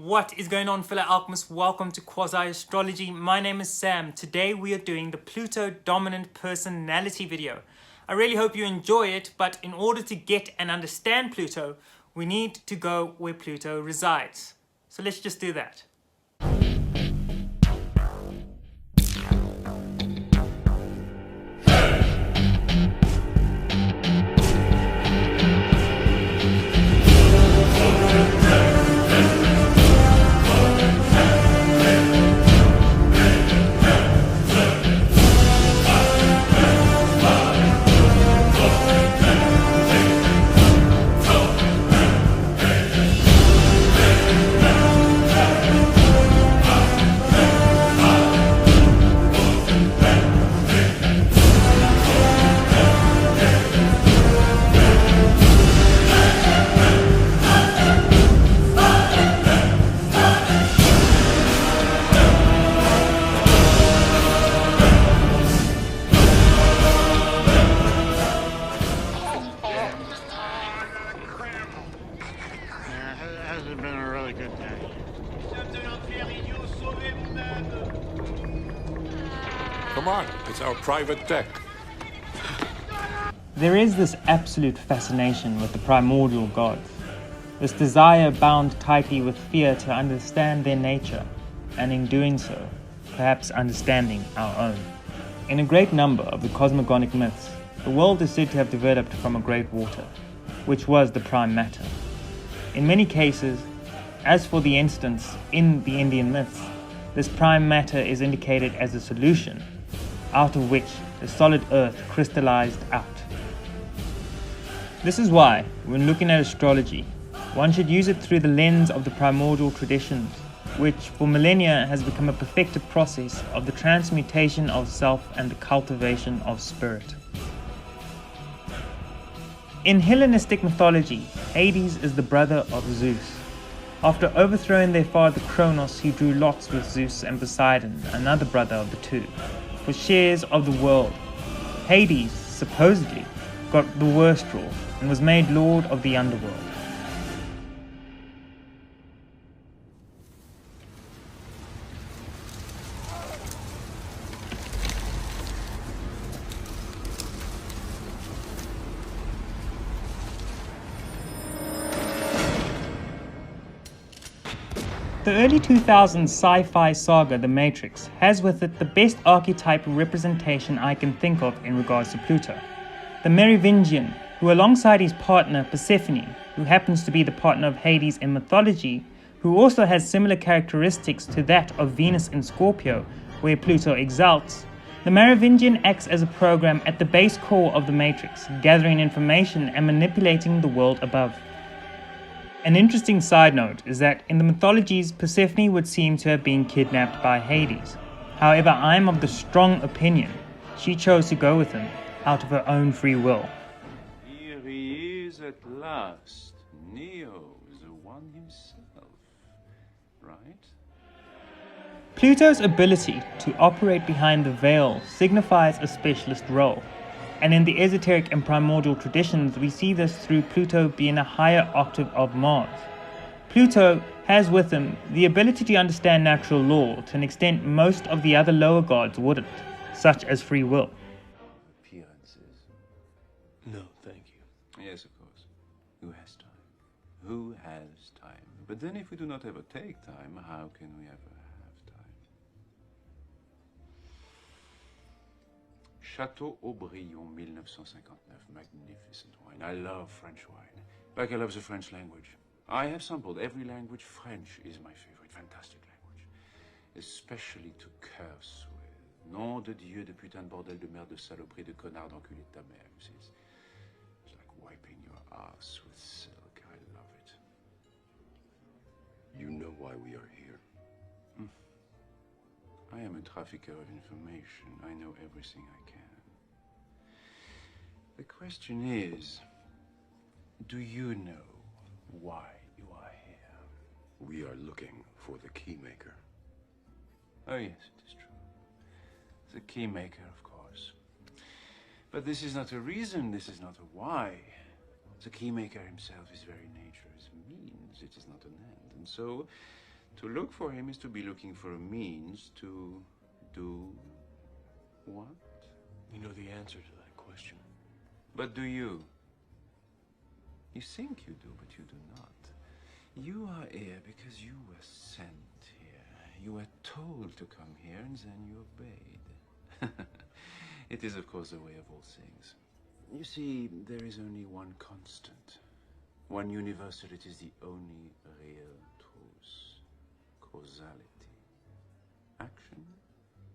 What is going on, fellow alchemists? Welcome to Astrology. My name is Sam. Today we are doing the Pluto-Dominant personality video. I really hope you enjoy it, but in order to get and understand Pluto, we need to go where Pluto resides. So let's just do that. Come on, it's our private deck. There is this absolute fascination with the primordial gods, this desire bound tightly with fear to understand their nature, and in doing so, perhaps understanding our own. In a great number of the cosmogonic myths, the world is said to have developed from a great water, which was the prime matter. In many cases, as for the instance in the Indian myths, this prime matter is indicated as a solution, out of which the solid earth crystallized out. This is why, when looking at astrology, one should use it through the lens of the primordial traditions, which for millennia has become a perfected process of the transmutation of self and the cultivation of spirit. In Hellenistic mythology, Hades is the brother of Zeus. After overthrowing their father Kronos, he drew lots with Zeus and Poseidon, another brother of the two, for shares of the world. Hades, supposedly, got the worst rule and was made lord of the underworld. The early 2000s sci-fi saga The Matrix has with it the best archetype representation I can think of in regards to Pluto. The Merovingian, who alongside his partner Persephone, who happens to be the partner of Hades in mythology, who also has similar characteristics to that of Venus in Scorpio, where Pluto exalts, the Merovingian acts as a program at the base core of the Matrix, gathering information and manipulating the world above. An interesting side note is that in the mythologies, Persephone would seem to have been kidnapped by Hades. However, I am of the strong opinion she chose to go with him out of her own free will. Here he is at last. Neo is the one himself, right? Pluto's ability to operate behind the veil signifies a specialist role. And in the esoteric and primordial traditions, we see this through Pluto being a higher octave of Mars. Pluto has with him the ability to understand natural law to an extent most of the other lower gods wouldn't, such as free will. Appearances. No, thank you. Yes, of course. Who has time? Who has time? But then if we do not ever take time, how can we ever have time? Chateau Aubryon, 1959. Magnificent wine. I love French wine. Like I love the French language. I have sampled every language. French is my favorite. Fantastic language. Especially to curse with. Nom de Dieu, de putain de bordel de merde de saloperie de connard d'enculé de ta mère. It's like wiping your ass with silk. I love it. You know why we are here. I am a trafficker of information. I know everything I can. The question is, do you know why you are here? We are looking for the keymaker. Oh yes, it is true. The keymaker, of course. But this is not a reason, this is not a why. The keymaker himself is very nature, is means, it is not an end. And so, To look for him is to be looking for a means to do what? You know the answer to that question. But do you? You think you do, but you do not. You are here because you were sent here. You were told to come here, and then you obeyed. It is, of course, the way of all things. You see, there is only one constant. One universal, it is the only real truth. Causality. Action,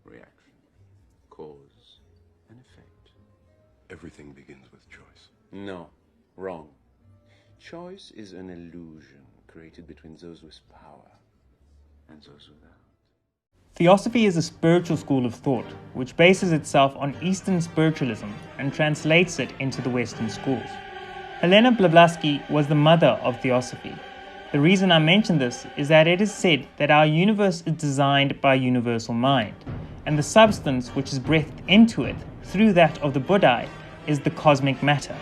reaction. Cause and effect. Everything begins with choice. No, wrong. Choice is an illusion created between those with power and those without. Theosophy is a spiritual school of thought which bases itself on Eastern spiritualism and translates it into the Western schools. Helena Blavatsky was the mother of Theosophy. The reason I mention this is that it is said that our universe is designed by a universal mind, and the substance which is breathed into it through that of the Buddha is the cosmic matter.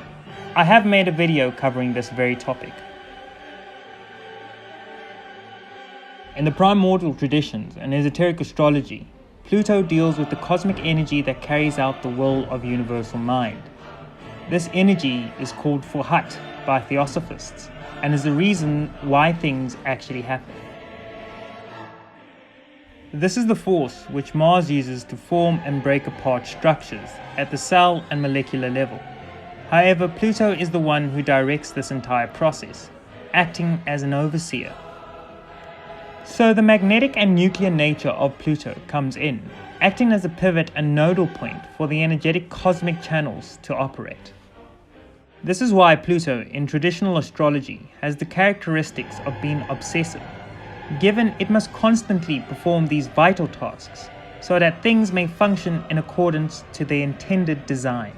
I have made a video covering this very topic. In the primordial traditions and esoteric astrology, Pluto deals with the cosmic energy that carries out the will of universal mind. This energy is called Forhat by theosophists and is the reason why things actually happen. This is the force which Mars uses to form and break apart structures at the cell and molecular level. However, Pluto is the one who directs this entire process, acting as an overseer. So the magnetic and nuclear nature of Pluto comes in, acting as a pivot and nodal point for the energetic cosmic channels to operate. This is why Pluto in traditional astrology has the characteristics of being obsessive, given it must constantly perform these vital tasks so that things may function in accordance to their intended design.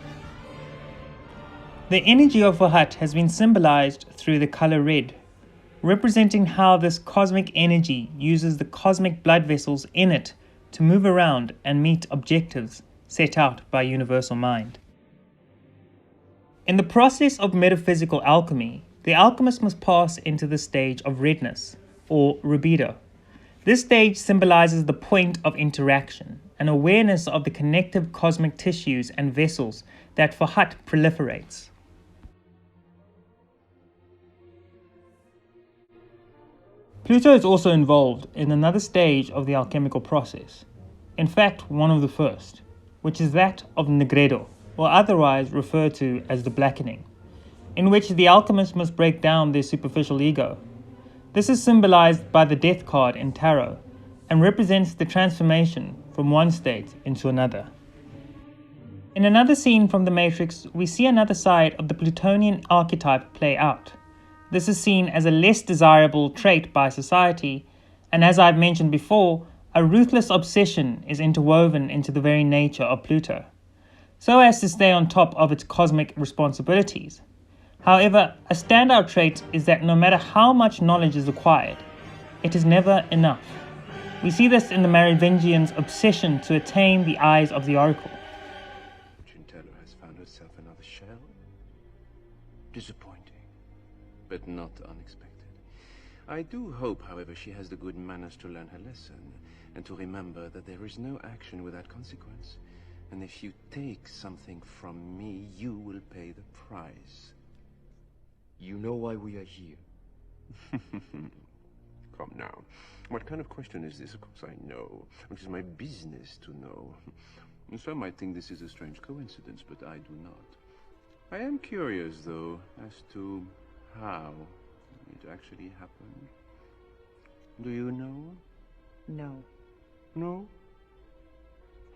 The energy of Forhat has been symbolized through the color red, representing how this cosmic energy uses the cosmic blood vessels in it to move around and meet objectives set out by universal mind. In the process of metaphysical alchemy, the alchemist must pass into the stage of redness, or rubedo. This stage symbolizes the point of interaction, an awareness of the connective cosmic tissues and vessels that Forhat proliferates. Pluto is also involved in another stage of the alchemical process, in fact one of the first, which is that of negredo, or otherwise referred to as the blackening, in which the alchemist must break down their superficial ego. This is symbolized by the death card in tarot and represents the transformation from one state into another. In another scene from The Matrix, we see another side of the Plutonian archetype play out. This is seen as a less desirable trait by society, and as I've mentioned before, a ruthless obsession is interwoven into the very nature of Pluto, so as to stay on top of its cosmic responsibilities. However, a standout trait is that no matter how much knowledge is acquired, it is never enough. We see this in the Merovingians' obsession to attain the eyes of the oracle. Chintello has found herself another shell. Disappointing, but not unexpected. I do hope, however, she has the good manners to learn her lesson and to remember that there is no action without consequence. And if you take something from me, you will pay the price. You know why we are here. Come now. What kind of question is this? Of course I know. It is my business to know. And some might think this is a strange coincidence, but I do not. I am curious, though, as to how it actually happened. Do you know? No. No?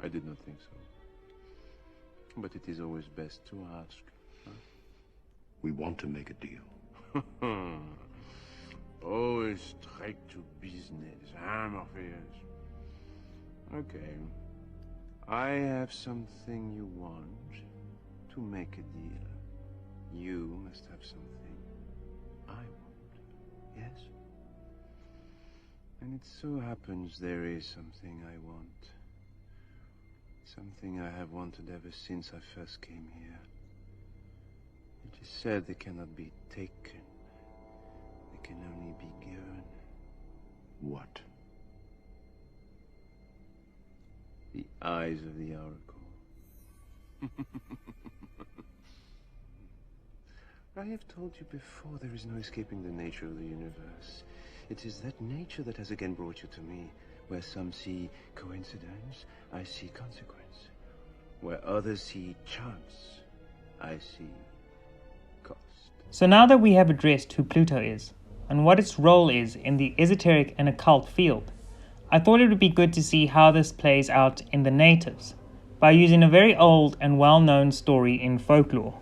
I did not think so. But it is always best to ask. Huh? We want to make a deal. Always straight to business, huh, Morpheus? Okay. I have something you want to make a deal. You must have something I want. Yes? And it so happens there is something I want. Something I have wanted ever since I first came here. It is said they cannot be taken. They can only be given. What? eyes of the oracle. I have told you before, there is no escaping the nature of the universe. It is that nature that has again brought you to me. Where some see coincidence, I see consequence. Where others see chance, I see cost. So now that we have addressed who Pluto is, and what its role is in the esoteric and occult field, I thought it would be good to see how this plays out in the natives, by using a very old and well-known story in folklore.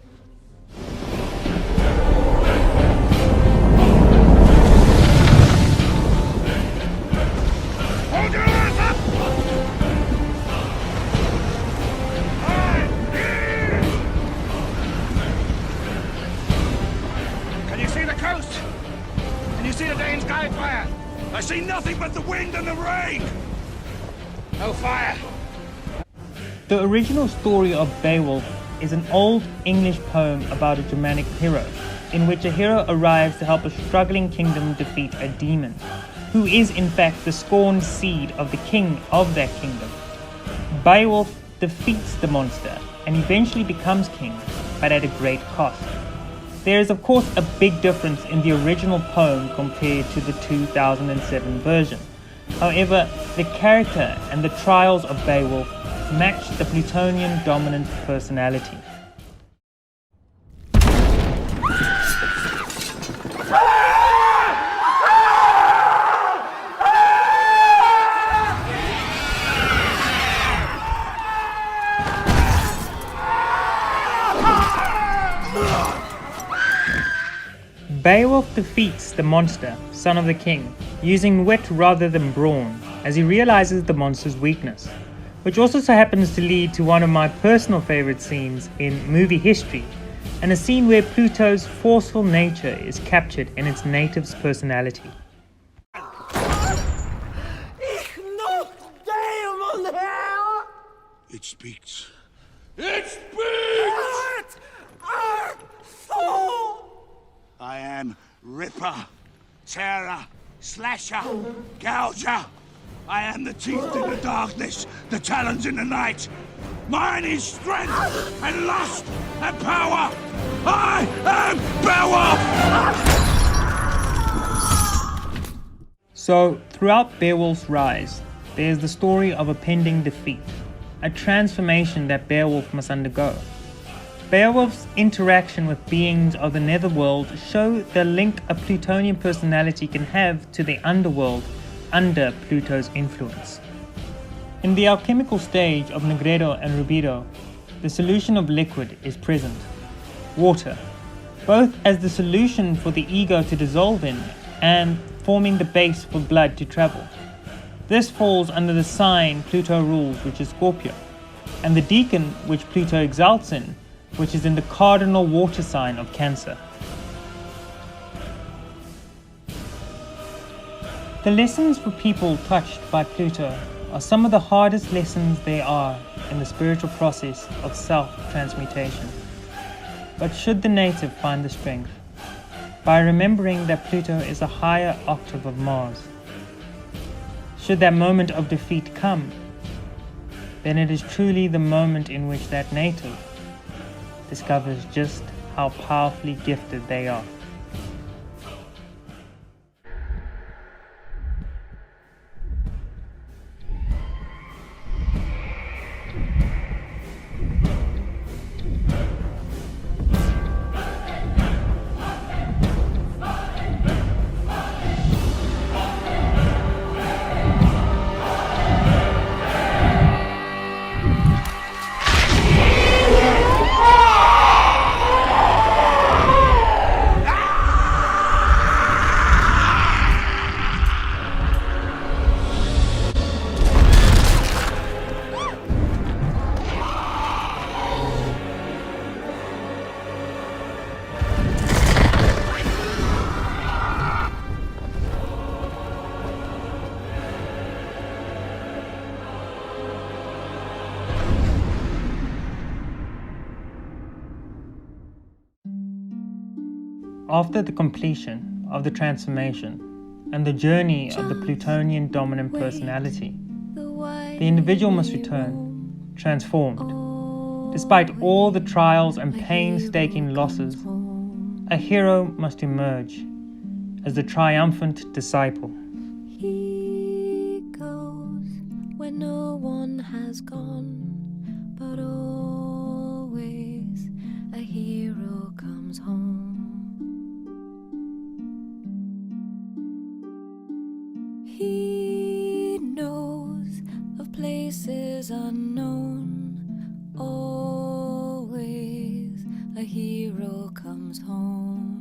I see nothing but the wind and the rain! No fire! The original story of Beowulf is an old English poem about a Germanic hero, in which a hero arrives to help a struggling kingdom defeat a demon, who is in fact the scorned seed of the king of that kingdom. Beowulf defeats the monster and eventually becomes king, but at a great cost. There is of course a big difference in the original poem compared to the 2007 version. However, the character and the trials of Beowulf match the Plutonian dominant personality. Beowulf defeats the monster, son of the king, using wit rather than brawn, as he realizes the monster's weakness, which also so happens to lead to one of my personal favorite scenes in movie history, and a scene where Pluto's forceful nature is captured in its native's personality. It speaks. It speaks! I am Ripper, Tearer, Slasher, Gouger. I am the teeth in the darkness, the talons in the night. Mine is strength and lust and power. I am Beowulf! So, throughout Beowulf's rise, there is the story of a pending defeat, a transformation that Beowulf must undergo. Beowulf's interaction with beings of the netherworld show the link a Plutonian personality can have to the underworld under Pluto's influence. In the alchemical stage of Negredo and Rubido, the solution of liquid is present, water, both as the solution for the ego to dissolve in and forming the base for blood to travel. This falls under the sign Pluto rules, which is Scorpio, and the deacon which Pluto exalts in, which is in the cardinal water sign of Cancer. The lessons for people touched by Pluto are some of the hardest lessons there are in the spiritual process of self-transmutation. But should the native find the strength, by remembering that Pluto is a higher octave of Mars, should that moment of defeat come, then it is truly the moment in which that native discovers just how powerfully gifted they are. After the completion of the transformation and the journey of the Plutonian dominant personality, the individual must return transformed. Despite all the trials and painstaking losses, a hero must emerge as the triumphant disciple. He goes where no one has gone, but always a hero comes home. He knows of places unknown, always a hero comes home.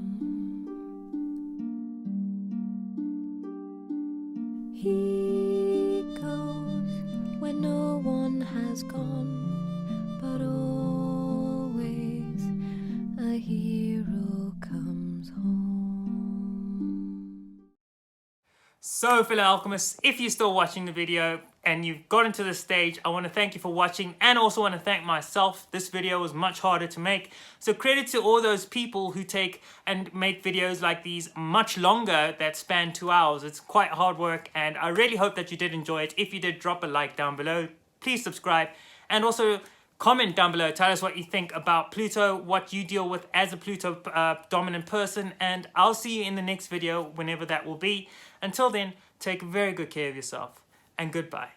He goes where no one has gone, but always a hero comes home. So, fellow alchemists, if you're still watching the video and you've gotten to this stage, I want to thank you for watching, and also want to thank myself. This video was much harder to make, so credit to all those people who take and make videos like these much longer that span 2 hours. It's quite hard work, and I really hope that you did enjoy it. If you did, drop a like down below, please subscribe, and also comment down below. Tell us what you think about Pluto, what you deal with as a Pluto dominant person, and I'll see you in the next video, whenever that will be. Until then, take very good care of yourself, and goodbye.